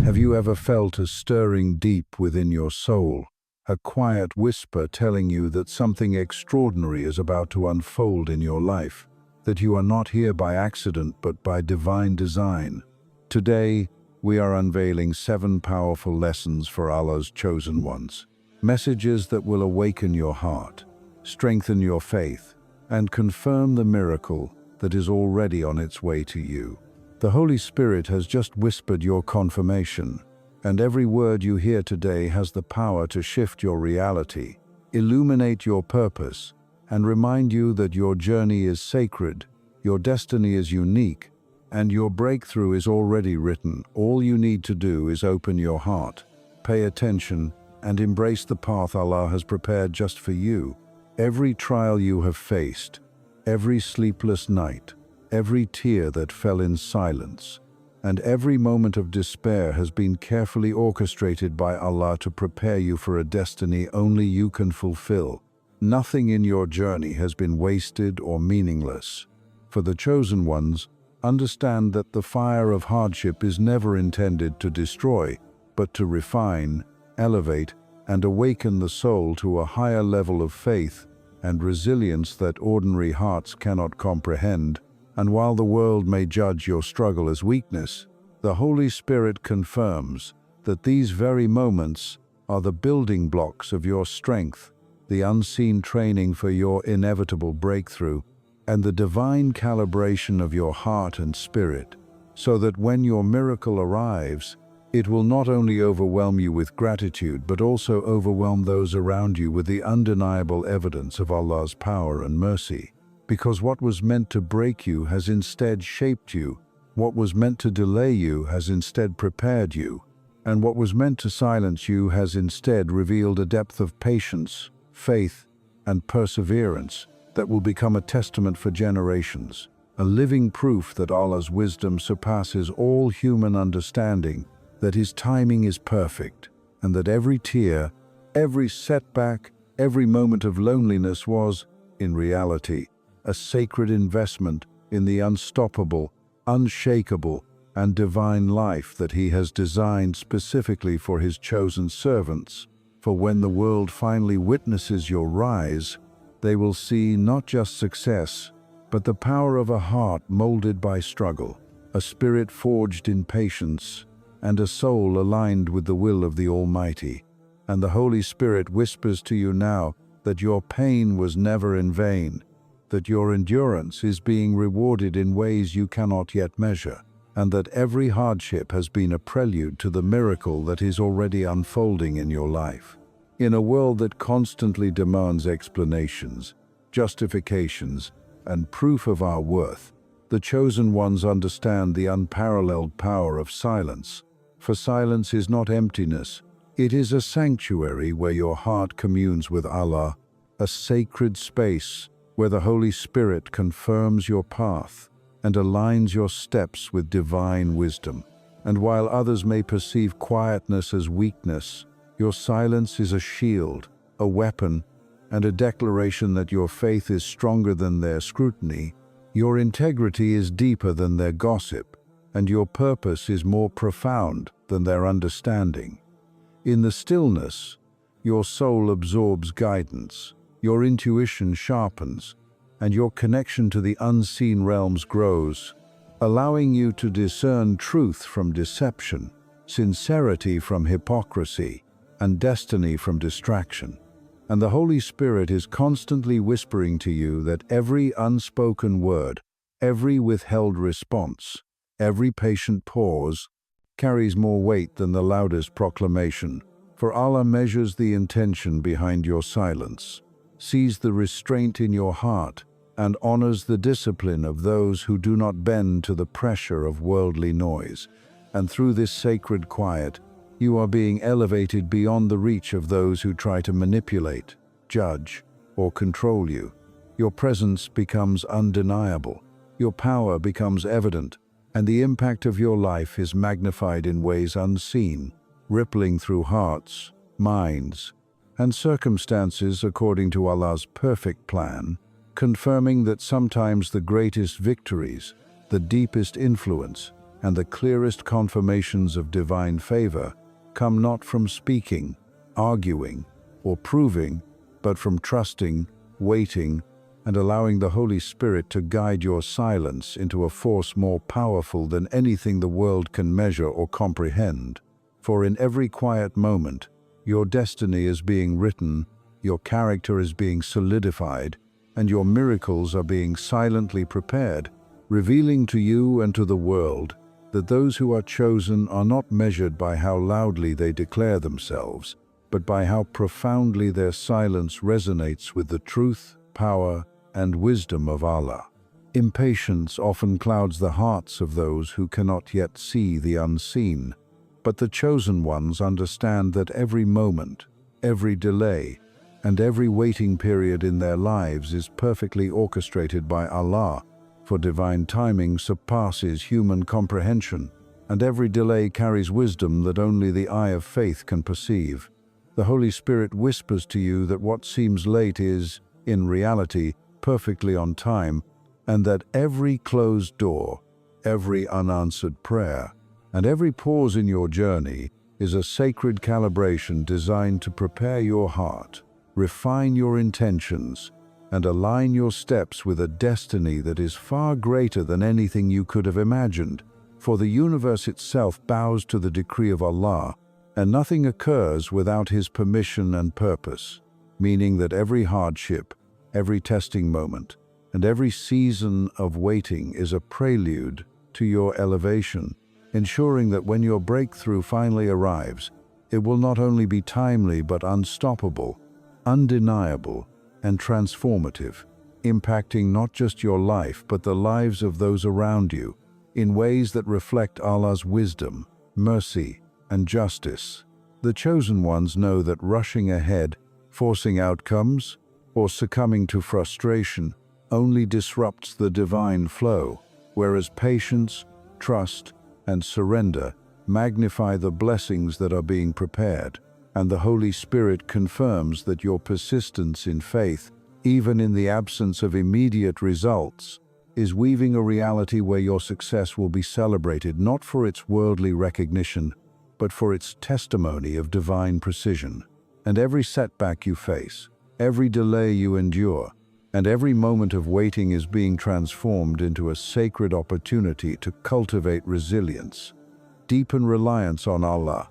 Have you ever felt a stirring deep within your soul, a quiet whisper telling you that something extraordinary is about to unfold in your life, that you are not here by accident but by divine design? Today, we are unveiling 7 powerful lessons for Allah's chosen ones, messages that will awaken your heart, strengthen your faith, and confirm the miracle that is already on its way to you. The Holy Spirit has just whispered your confirmation, and every word you hear today has the power to shift your reality, illuminate your purpose, and remind you that your journey is sacred, your destiny is unique, and your breakthrough is already written. All you need to do is open your heart, pay attention, and embrace the path Allah has prepared just for you. Every trial you have faced, every sleepless night, every tear that fell in silence, and every moment of despair has been carefully orchestrated by Allah to prepare you for a destiny only you can fulfill. Nothing in your journey has been wasted or meaningless. For the chosen ones, understand that the fire of hardship is never intended to destroy, but to refine, elevate, and awaken the soul to a higher level of faith and resilience that ordinary hearts cannot comprehend. And while the world may judge your struggle as weakness, the Holy Spirit confirms that these very moments are the building blocks of your strength, the unseen training for your inevitable breakthrough, and the divine calibration of your heart and spirit, so that when your miracle arrives, it will not only overwhelm you with gratitude, but also overwhelm those around you with the undeniable evidence of Allah's power and mercy. Because what was meant to break you has instead shaped you, what was meant to delay you has instead prepared you, and what was meant to silence you has instead revealed a depth of patience, faith, and perseverance that will become a testament for generations, a living proof that Allah's wisdom surpasses all human understanding, that His timing is perfect, and that every tear, every setback, every moment of loneliness was, in reality, a sacred investment in the unstoppable, unshakable, and divine life that He has designed specifically for His chosen servants. For when the world finally witnesses your rise, they will see not just success, but the power of a heart molded by struggle, a spirit forged in patience, and a soul aligned with the will of the Almighty. And the Holy Spirit whispers to you now that your pain was never in vain, that your endurance is being rewarded in ways you cannot yet measure, and that every hardship has been a prelude to the miracle that is already unfolding in your life. In a world that constantly demands explanations, justifications, and proof of our worth, the chosen ones understand the unparalleled power of silence. For silence is not emptiness, it is a sanctuary where your heart communes with Allah, a sacred space where the Holy Spirit confirms your path and aligns your steps with divine wisdom. And while others may perceive quietness as weakness, your silence is a shield, a weapon, and a declaration that your faith is stronger than their scrutiny, your integrity is deeper than their gossip, and your purpose is more profound than their understanding. In the stillness, your soul absorbs guidance, your intuition sharpens, and your connection to the unseen realms grows, allowing you to discern truth from deception, sincerity from hypocrisy, and destiny from distraction. And the Holy Spirit is constantly whispering to you that every unspoken word, every withheld response, every patient pause carries more weight than the loudest proclamation. For Allah measures the intention behind your silence, sees the restraint in your heart, and honors the discipline of those who do not bend to the pressure of worldly noise. And through this sacred quiet, you are being elevated beyond the reach of those who try to manipulate, judge, or control you. Your presence becomes undeniable, your power becomes evident, and the impact of your life is magnified in ways unseen, rippling through hearts, minds, and circumstances according to Allah's perfect plan, confirming that sometimes the greatest victories, the deepest influence, and the clearest confirmations of divine favor come not from speaking, arguing, or proving, but from trusting, waiting, and allowing the Holy Spirit to guide your silence into a force more powerful than anything the world can measure or comprehend. For in every quiet moment, your destiny is being written, your character is being solidified, and your miracles are being silently prepared, revealing to you and to the world that those who are chosen are not measured by how loudly they declare themselves, but by how profoundly their silence resonates with the truth, power, and wisdom of Allah. Impatience often clouds the hearts of those who cannot yet see the unseen, but the chosen ones understand that every moment, every delay, and every waiting period in their lives is perfectly orchestrated by Allah, for divine timing surpasses human comprehension, and every delay carries wisdom that only the eye of faith can perceive. The Holy Spirit whispers to you that what seems late is, in reality, perfectly on time, and that every closed door, every unanswered prayer, and every pause in your journey is a sacred calibration designed to prepare your heart, refine your intentions, and align your steps with a destiny that is far greater than anything you could have imagined. For the universe itself bows to the decree of Allah, and nothing occurs without His permission and purpose, meaning that every hardship, every testing moment, and every season of waiting is a prelude to your elevation, ensuring that when your breakthrough finally arrives, it will not only be timely but unstoppable, undeniable, and transformative, impacting not just your life but the lives of those around you in ways that reflect Allah's wisdom, mercy, and justice. The chosen ones know that rushing ahead, forcing outcomes, or succumbing to frustration only disrupts the divine flow, whereas patience, trust, and surrender magnify the blessings that are being prepared, and the Holy Spirit confirms that your persistence in faith, even in the absence of immediate results, is weaving a reality where your success will be celebrated not for its worldly recognition, but for its testimony of divine precision. And every setback you face, every delay you endure, and every moment of waiting is being transformed into a sacred opportunity to cultivate resilience, deepen reliance on Allah,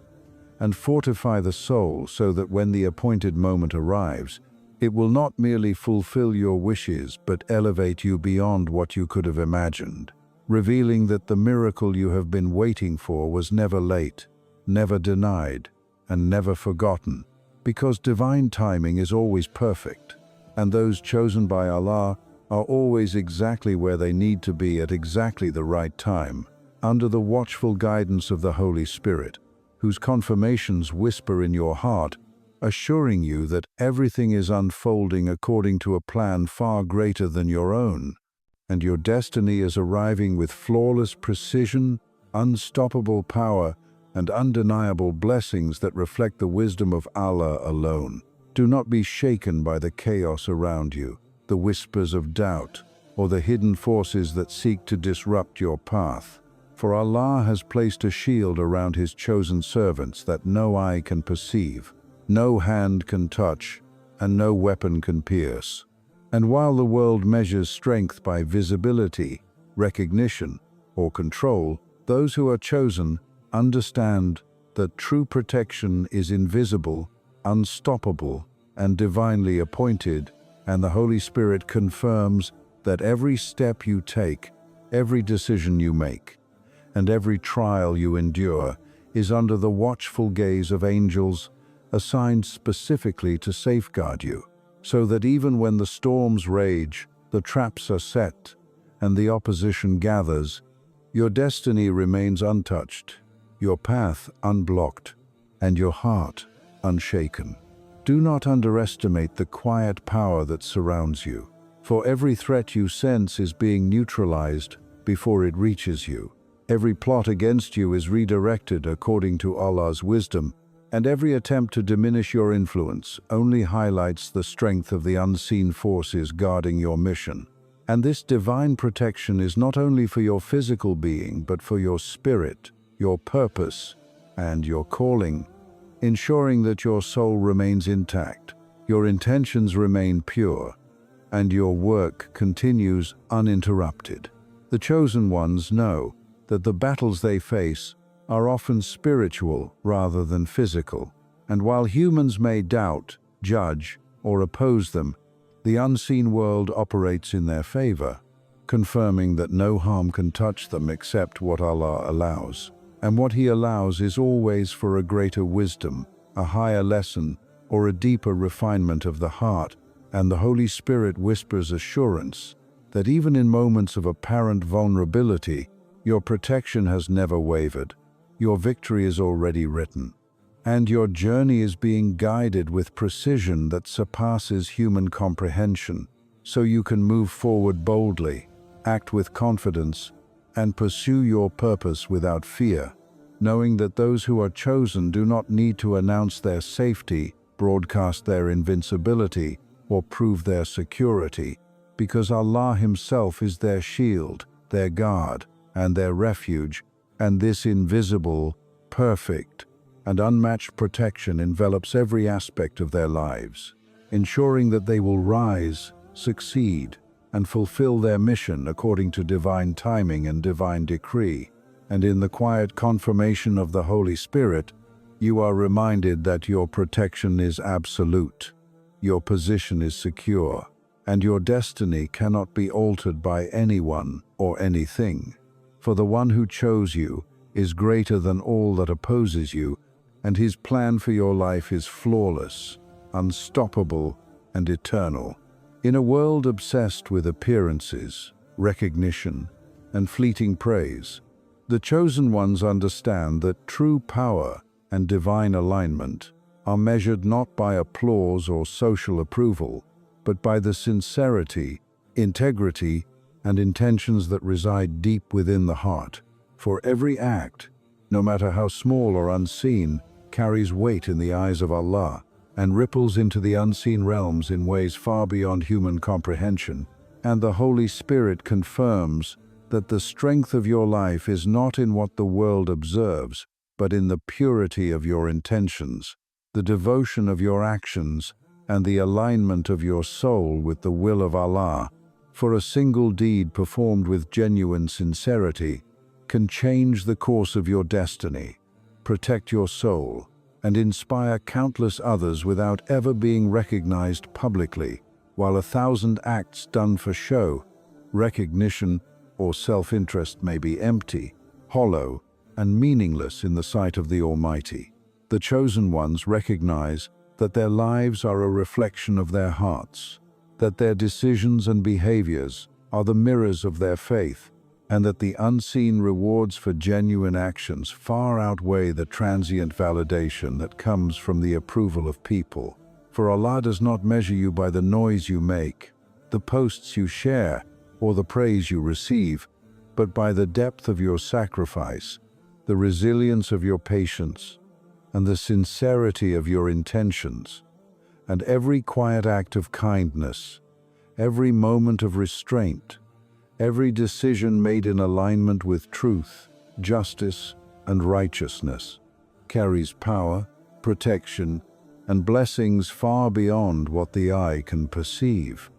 and fortify the soul so that when the appointed moment arrives, it will not merely fulfill your wishes but elevate you beyond what you could have imagined, revealing that the miracle you have been waiting for was never late, never denied, and never forgotten, because divine timing is always perfect, and those chosen by Allah are always exactly where they need to be at exactly the right time, under the watchful guidance of the Holy Spirit, whose confirmations whisper in your heart, assuring you that everything is unfolding according to a plan far greater than your own, and your destiny is arriving with flawless precision, unstoppable power, and undeniable blessings that reflect the wisdom of Allah alone. Do not be shaken by the chaos around you, the whispers of doubt, or the hidden forces that seek to disrupt your path. For Allah has placed a shield around His chosen servants that no eye can perceive, no hand can touch, and no weapon can pierce. And while the world measures strength by visibility, recognition, or control, those who are chosen understand that true protection is invisible, unstoppable, and divinely appointed, and the Holy Spirit confirms that every step you take, every decision you make, and every trial you endure is under the watchful gaze of angels assigned specifically to safeguard you, so that even when the storms rage, the traps are set, and the opposition gathers, your destiny remains untouched, your path unblocked, and your heart unshaken. Do not underestimate the quiet power that surrounds you, for every threat you sense is being neutralized before it reaches you. Every plot against you is redirected according to Allah's wisdom, and every attempt to diminish your influence only highlights the strength of the unseen forces guarding your mission. And this divine protection is not only for your physical being, but for your spirit, your purpose, and your calling, ensuring that your soul remains intact, your intentions remain pure, and your work continues uninterrupted. The chosen ones know that the battles they face are often spiritual rather than physical, and while humans may doubt, judge, or oppose them, the unseen world operates in their favor, confirming that no harm can touch them except what Allah allows. And what He allows is always for a greater wisdom, a higher lesson, or a deeper refinement of the heart, and the Holy Spirit whispers assurance that even in moments of apparent vulnerability, your protection has never wavered, your victory is already written, and your journey is being guided with precision that surpasses human comprehension, so you can move forward boldly, act with confidence, and pursue your purpose without fear, knowing that those who are chosen do not need to announce their safety, broadcast their invincibility, or prove their security, because Allah Himself is their shield, their guard, and their refuge, and this invisible, perfect, and unmatched protection envelops every aspect of their lives, ensuring that they will rise, succeed, and fulfill their mission according to divine timing and divine decree. And in the quiet confirmation of the Holy Spirit, you are reminded that your protection is absolute, your position is secure, and your destiny cannot be altered by anyone or anything. For the one who chose you is greater than all that opposes you, and His plan for your life is flawless, unstoppable, and eternal. In a world obsessed with appearances, recognition, and fleeting praise, the chosen ones understand that true power and divine alignment are measured not by applause or social approval, but by the sincerity, integrity, and intentions that reside deep within the heart. For every act, no matter how small or unseen, carries weight in the eyes of Allah and ripples into the unseen realms in ways far beyond human comprehension. And the Holy Spirit confirms that the strength of your life is not in what the world observes, but in the purity of your intentions, the devotion of your actions, and the alignment of your soul with the will of Allah. For a single deed performed with genuine sincerity can change the course of your destiny, protect your soul, and inspire countless others without ever being recognized publicly, while 1,000 acts done for show, recognition, or self-interest may be empty, hollow, and meaningless in the sight of the Almighty. The chosen ones recognize that their lives are a reflection of their hearts, that their decisions and behaviors are the mirrors of their faith, and that the unseen rewards for genuine actions far outweigh the transient validation that comes from the approval of people. For Allah does not measure you by the noise you make, the posts you share, or the praise you receive, but by the depth of your sacrifice, the resilience of your patience, and the sincerity of your intentions. And every quiet act of kindness, every moment of restraint, every decision made in alignment with truth, justice, and righteousness carries power, protection, and blessings far beyond what the eye can perceive.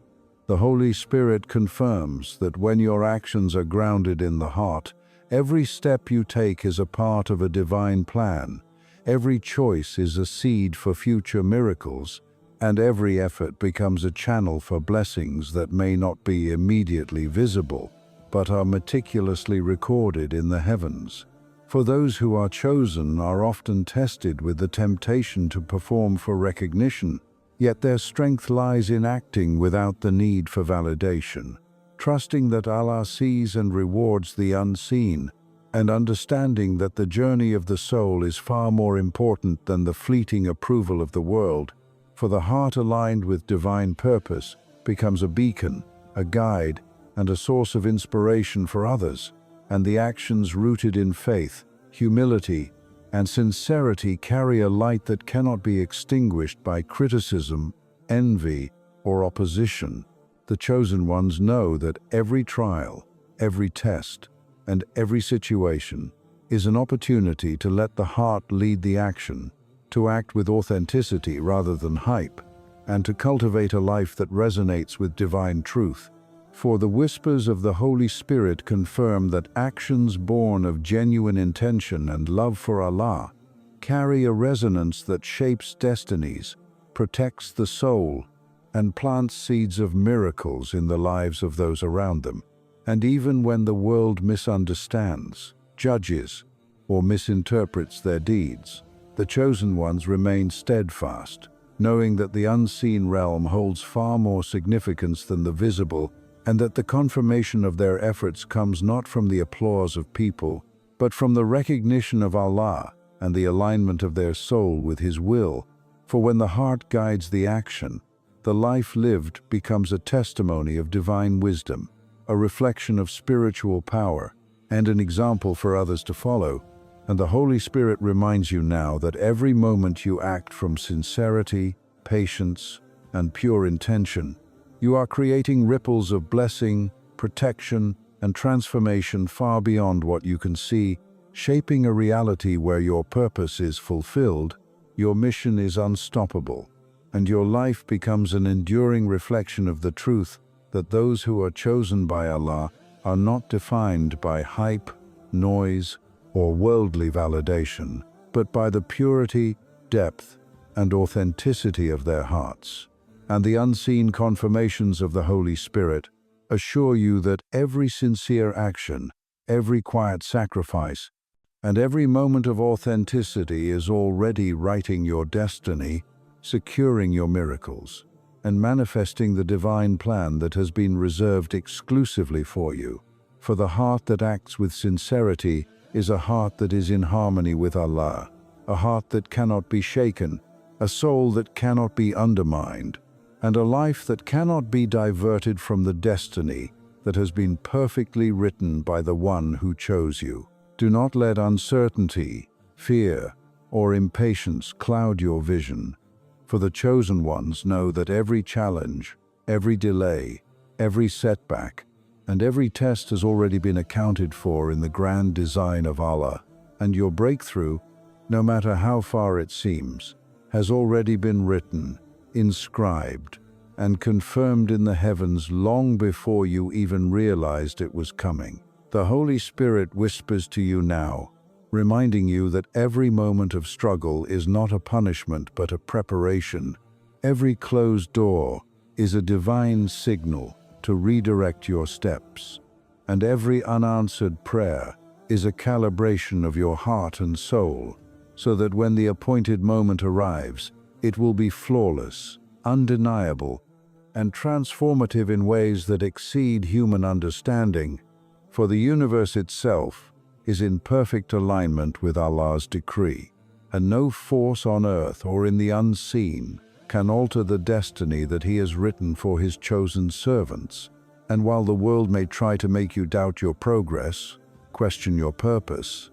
The Holy Spirit confirms that when your actions are grounded in the heart, every step you take is a part of a divine plan, every choice is a seed for future miracles, and every effort becomes a channel for blessings that may not be immediately visible, but are meticulously recorded in the heavens. For those who are chosen are often tested with the temptation to perform for recognition, yet their strength lies in acting without the need for validation, trusting that Allah sees and rewards the unseen, and understanding that the journey of the soul is far more important than the fleeting approval of the world. For the heart aligned with divine purpose becomes a beacon, a guide, and a source of inspiration for others, and the actions rooted in faith, humility, and sincerity carry a light that cannot be extinguished by criticism, envy, or opposition. The chosen ones know that every trial, every test, and every situation is an opportunity to let the heart lead the action, to act with authenticity rather than hype, and to cultivate a life that resonates with divine truth. For the whispers of the Holy Spirit confirm that actions born of genuine intention and love for Allah carry a resonance that shapes destinies, protects the soul, and plants seeds of miracles in the lives of those around them. And even when the world misunderstands, judges, or misinterprets their deeds, the chosen ones remain steadfast, knowing that the unseen realm holds far more significance than the visible, and that the confirmation of their efforts comes not from the applause of people, but from the recognition of Allah and the alignment of their soul with His will. For when the heart guides the action, the life lived becomes a testimony of divine wisdom, a reflection of spiritual power, and an example for others to follow. And the Holy Spirit reminds you now that every moment you act from sincerity, patience, and pure intention, you are creating ripples of blessing, protection, and transformation far beyond what you can see, shaping a reality where your purpose is fulfilled, your mission is unstoppable, and your life becomes an enduring reflection of the truth that those who are chosen by Allah are not defined by hype, noise, or worldly validation, but by the purity, depth, and authenticity of their hearts. And the unseen confirmations of the Holy Spirit assure you that every sincere action, every quiet sacrifice, and every moment of authenticity is already writing your destiny, securing your miracles, and manifesting the divine plan that has been reserved exclusively for you. For the heart that acts with sincerity is a heart that is in harmony with Allah, a heart that cannot be shaken, a soul that cannot be undermined, and a life that cannot be diverted from the destiny that has been perfectly written by the one who chose you. Do not let uncertainty, fear, or impatience cloud your vision, for the chosen ones know that every challenge, every delay, every setback, and every test has already been accounted for in the grand design of Allah, and your breakthrough, no matter how far it seems, has already been written, inscribed, and confirmed in the heavens long before you even realized it was coming. The Holy Spirit whispers to you now, reminding you that every moment of struggle is not a punishment but a preparation. Every closed door is a divine signal to redirect your steps, and every unanswered prayer is a calibration of your heart and soul, so that when the appointed moment arrives, it will be flawless, undeniable, and transformative in ways that exceed human understanding. For the universe itself is in perfect alignment with Allah's decree, and no force on earth or in the unseen can alter the destiny that He has written for His chosen servants. And while the world may try to make you doubt your progress, question your purpose,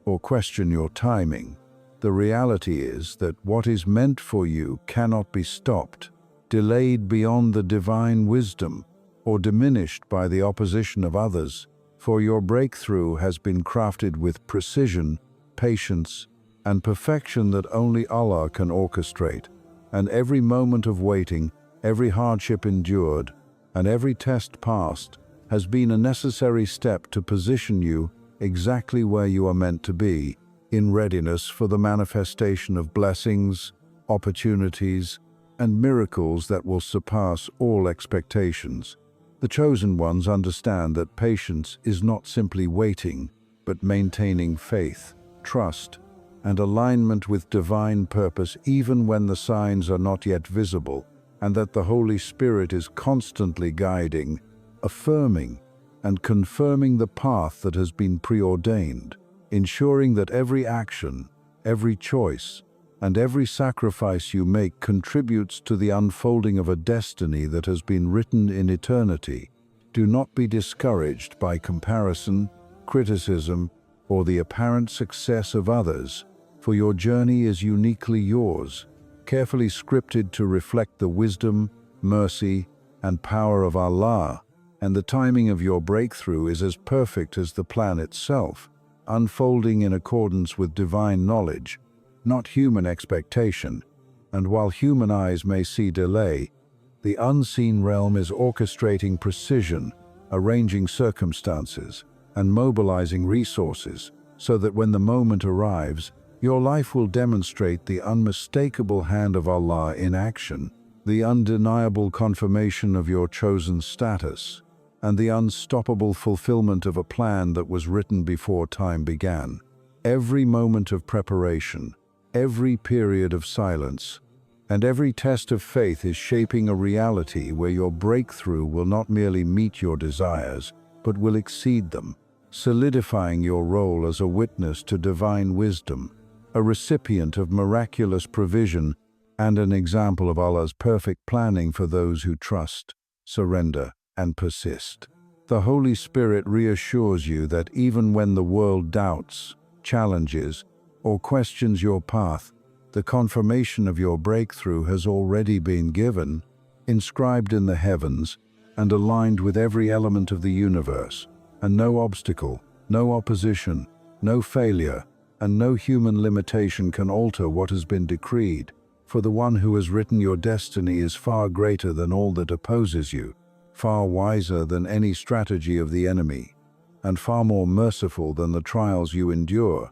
or question your timing, the reality is that what is meant for you cannot be stopped, delayed beyond the divine wisdom, or diminished by the opposition of others. For your breakthrough has been crafted with precision, patience, and perfection that only Allah can orchestrate. And every moment of waiting, every hardship endured, and every test passed has been a necessary step to position you exactly where you are meant to be, in readiness for the manifestation of blessings, opportunities, and miracles that will surpass all expectations. The chosen ones understand that patience is not simply waiting, but maintaining faith, trust, and alignment with divine purpose even when the signs are not yet visible, and that the Holy Spirit is constantly guiding, affirming, and confirming the path that has been preordained, ensuring that every action, every choice, and every sacrifice you make contributes to the unfolding of a destiny that has been written in eternity. Do not be discouraged by comparison, criticism, or the apparent success of others, for your journey is uniquely yours, carefully scripted to reflect the wisdom, mercy, and power of Allah, and the timing of your breakthrough is as perfect as the plan itself, unfolding in accordance with divine knowledge, not human expectation. And while human eyes may see delay, the unseen realm is orchestrating precision, arranging circumstances, and mobilizing resources, so that when the moment arrives, your life will demonstrate the unmistakable hand of Allah in action, the undeniable confirmation of your chosen status, and the unstoppable fulfillment of a plan that was written before time began. Every moment of preparation, every period of silence, and every test of faith is shaping a reality where your breakthrough will not merely meet your desires, but will exceed them, solidifying your role as a witness to divine wisdom, a recipient of miraculous provision, and an example of Allah's perfect planning for those who trust, surrender, and persist. The Holy Spirit reassures you that even when the world doubts, challenges, or questions your path, the confirmation of your breakthrough has already been given, inscribed in the heavens, and aligned with every element of the universe, and no obstacle, no opposition, no failure, and no human limitation can alter what has been decreed, for the one who has written your destiny is far greater than all that opposes you, far wiser than any strategy of the enemy, and far more merciful than the trials you endure.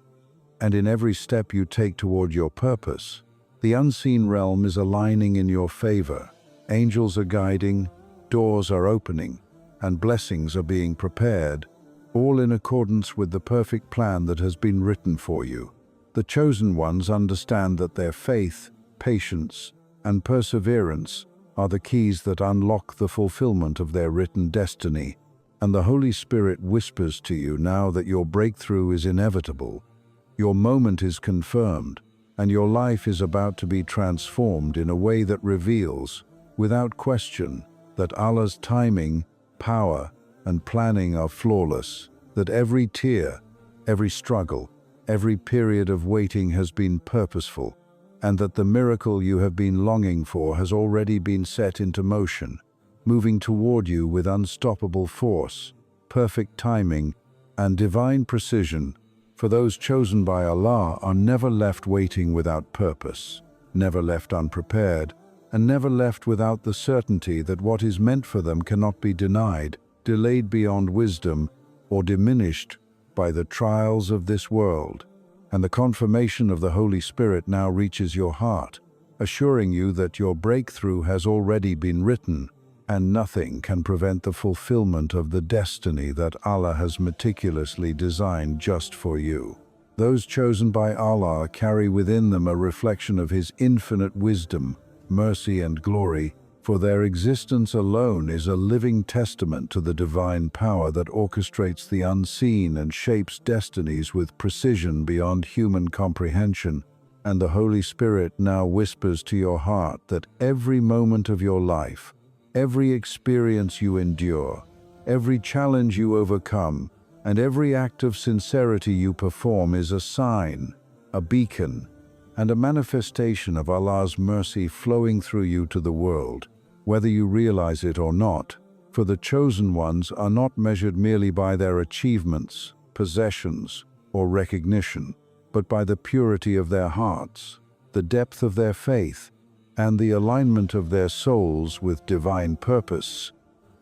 And in every step you take toward your purpose, the unseen realm is aligning in your favor. Angels are guiding, doors are opening, and blessings are being prepared, all in accordance with the perfect plan that has been written for you. The chosen ones understand that their faith, patience, and perseverance are the keys that unlock the fulfillment of their written destiny, and the Holy Spirit whispers to you now that your breakthrough is inevitable. Your moment is confirmed, and your life is about to be transformed in a way that reveals, without question, that Allah's timing, power, and planning are flawless, that every tear, every struggle, every period of waiting has been purposeful, and that the miracle you have been longing for has already been set into motion, moving toward you with unstoppable force, perfect timing, and divine precision. For those chosen by Allah are never left waiting without purpose, never left unprepared, and never left without the certainty that what is meant for them cannot be denied, delayed beyond wisdom, or diminished by the trials of this world. And the confirmation of the Holy Spirit now reaches your heart, assuring you that your breakthrough has already been written, and nothing can prevent the fulfillment of the destiny that Allah has meticulously designed just for you. Those chosen by Allah carry within them a reflection of His infinite wisdom, mercy, and glory, for their existence alone is a living testament to the divine power that orchestrates the unseen and shapes destinies with precision beyond human comprehension. And the Holy Spirit now whispers to your heart that every moment of your life, every experience you endure, every challenge you overcome, and every act of sincerity you perform is a sign, a beacon, and a manifestation of Allah's mercy flowing through you to the world, whether you realize it or not. For the chosen ones are not measured merely by their achievements, possessions, or recognition, but by the purity of their hearts, the depth of their faith, and the alignment of their souls with divine purpose.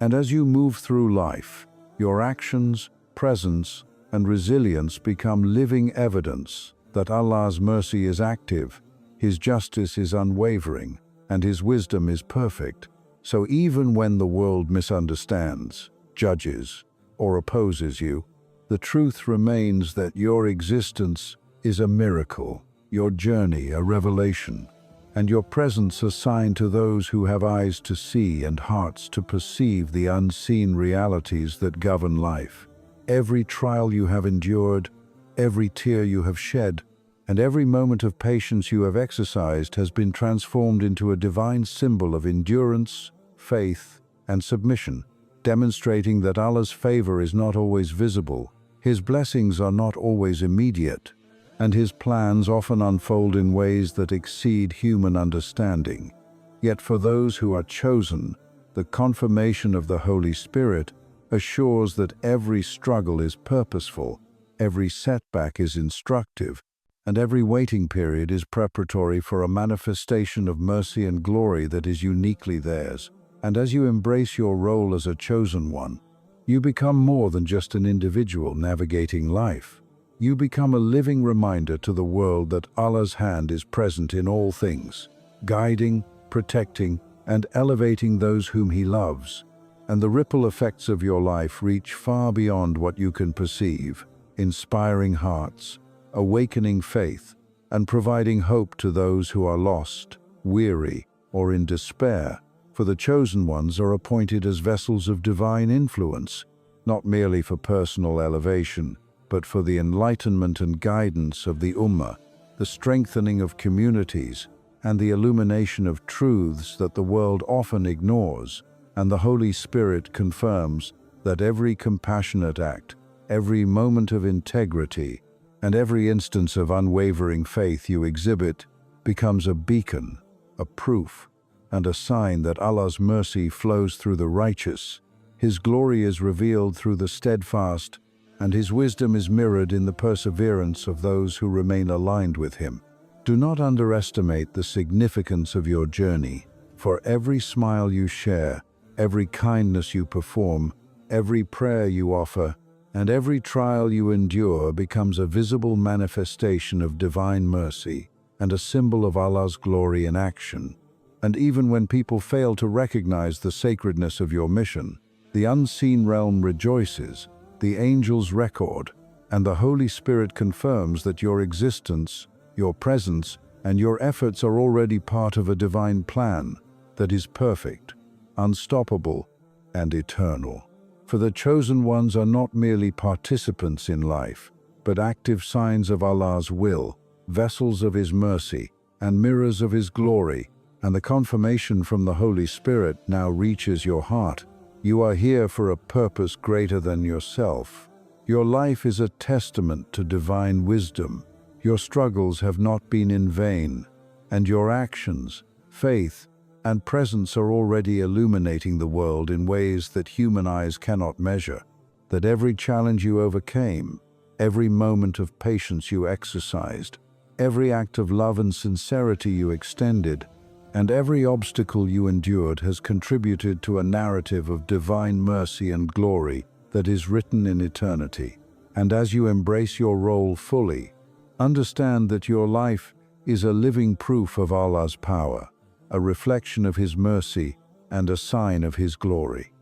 And as you move through life, your actions, presence, and resilience become living evidence that Allah's mercy is active, His justice is unwavering, and His wisdom is perfect. So even when the world misunderstands, judges, or opposes you, the truth remains that your existence is a miracle, your journey a revelation, and your presence a sign to those who have eyes to see and hearts to perceive the unseen realities that govern life. Every trial you have endured, every tear you have shed, and every moment of patience you have exercised has been transformed into a divine symbol of endurance, faith, and submission, demonstrating that Allah's favor is not always visible, His blessings are not always immediate, and His plans often unfold in ways that exceed human understanding. Yet for those who are chosen, The confirmation of the Holy Spirit assures that every struggle is purposeful, every setback is instructive, and every waiting period is preparatory for a manifestation of mercy and glory that is uniquely theirs. And as you embrace your role as a chosen one, you become more than just an individual navigating life. You become a living reminder to the world that Allah's hand is present in all things, guiding, protecting, and elevating those whom He loves. And the ripple effects of your life reach far beyond what you can perceive, inspiring hearts, awakening faith, and providing hope to those who are lost, weary, or in despair. For the chosen ones are appointed as vessels of divine influence, not merely for personal elevation, but for the enlightenment and guidance of the Ummah, the strengthening of communities, and the illumination of truths that the world often ignores. And the Holy Spirit confirms that every compassionate act, every moment of integrity, and every instance of unwavering faith you exhibit becomes a beacon, a proof, and a sign that Allah's mercy flows through the righteous, His glory is revealed through the steadfast, and His wisdom is mirrored in the perseverance of those who remain aligned with Him. Do not underestimate the significance of your journey, for every smile you share, every kindness you perform, every prayer you offer, and every trial you endure becomes a visible manifestation of divine mercy and a symbol of Allah's glory in action. And even when people fail to recognize the sacredness of your mission, the unseen realm rejoices, the angels record, and the Holy Spirit confirms that your existence, your presence, and your efforts are already part of a divine plan that is perfect, unstoppable, and eternal. For the chosen ones are not merely participants in life, but active signs of Allah's will, vessels of His mercy, and mirrors of His glory. And the confirmation from the Holy Spirit now reaches your heart. You are here for a purpose greater than yourself. Your life is a testament to divine wisdom. Your struggles have not been in vain, and your actions, faith, and presence are already illuminating the world in ways that human eyes cannot measure. That every challenge you overcame, every moment of patience you exercised, every act of love and sincerity you extended, and every obstacle you endured has contributed to a narrative of divine mercy and glory that is written in eternity. And as you embrace your role fully, understand that your life is a living proof of Allah's power, a reflection of His mercy, and a sign of His glory.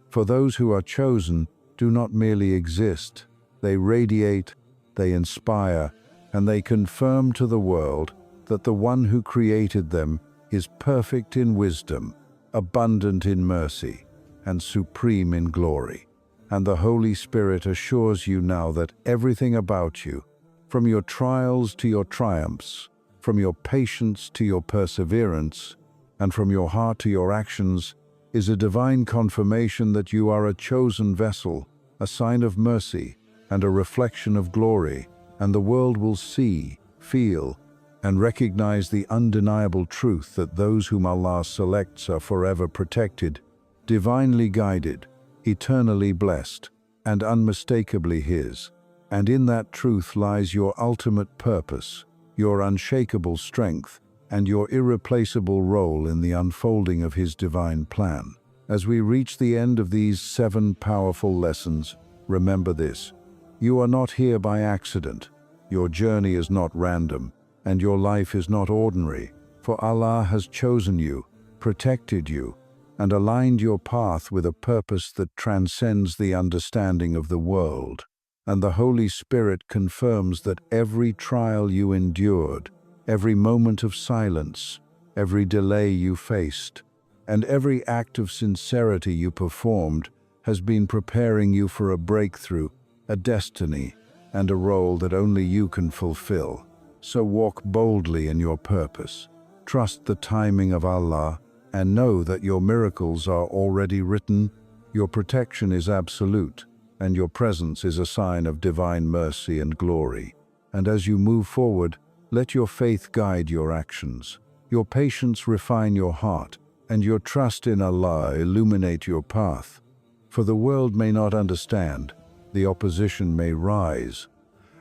For those who are chosen do not merely exist, they radiate, they inspire, and they confirm to the world that the one who created them is perfect in wisdom, abundant in mercy, and supreme in glory. And the Holy Spirit assures you now that everything about you, from your trials to your triumphs, from your patience to your perseverance, and from your heart to your actions, is a divine confirmation that you are a chosen vessel, a sign of mercy, and a reflection of glory, and the world will see, feel, and recognize the undeniable truth that those whom Allah selects are forever protected, divinely guided, eternally blessed, and unmistakably His. And in that truth lies your ultimate purpose, your unshakable strength, and your irreplaceable role in the unfolding of His divine plan. As we reach the end of these 7 powerful lessons, remember this: you are not here by accident, your journey is not random, and your life is not ordinary, for Allah has chosen you, protected you, and aligned your path with a purpose that transcends the understanding of the world. And the Holy Spirit confirms that every trial you endured, every moment of silence, every delay you faced, and every act of sincerity you performed has been preparing you for a breakthrough, a destiny, and a role that only you can fulfill. So walk boldly in your purpose, trust the timing of Allah, and know that your miracles are already written, your protection is absolute, and your presence is a sign of divine mercy and glory. And as you move forward, let your faith guide your actions, your patience refine your heart, and your trust in Allah illuminate your path. For the world may not understand, the opposition may rise,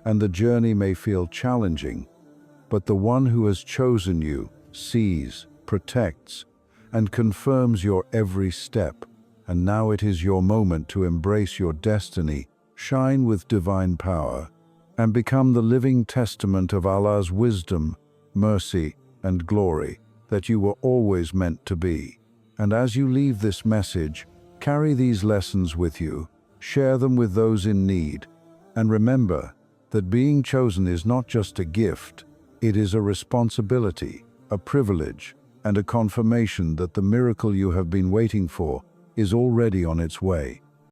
and the journey may feel challenging, but the one who has chosen you sees, protects, and confirms your every step. And now it is your moment to embrace your destiny, shine with divine power, and become the living testament of Allah's wisdom, mercy, and glory that you were always meant to be. And as you leave this message, carry these lessons with you, share them with those in need, and remember that being chosen is not just a gift, it is a responsibility, a privilege, and a confirmation that the miracle you have been waiting for is already on its way.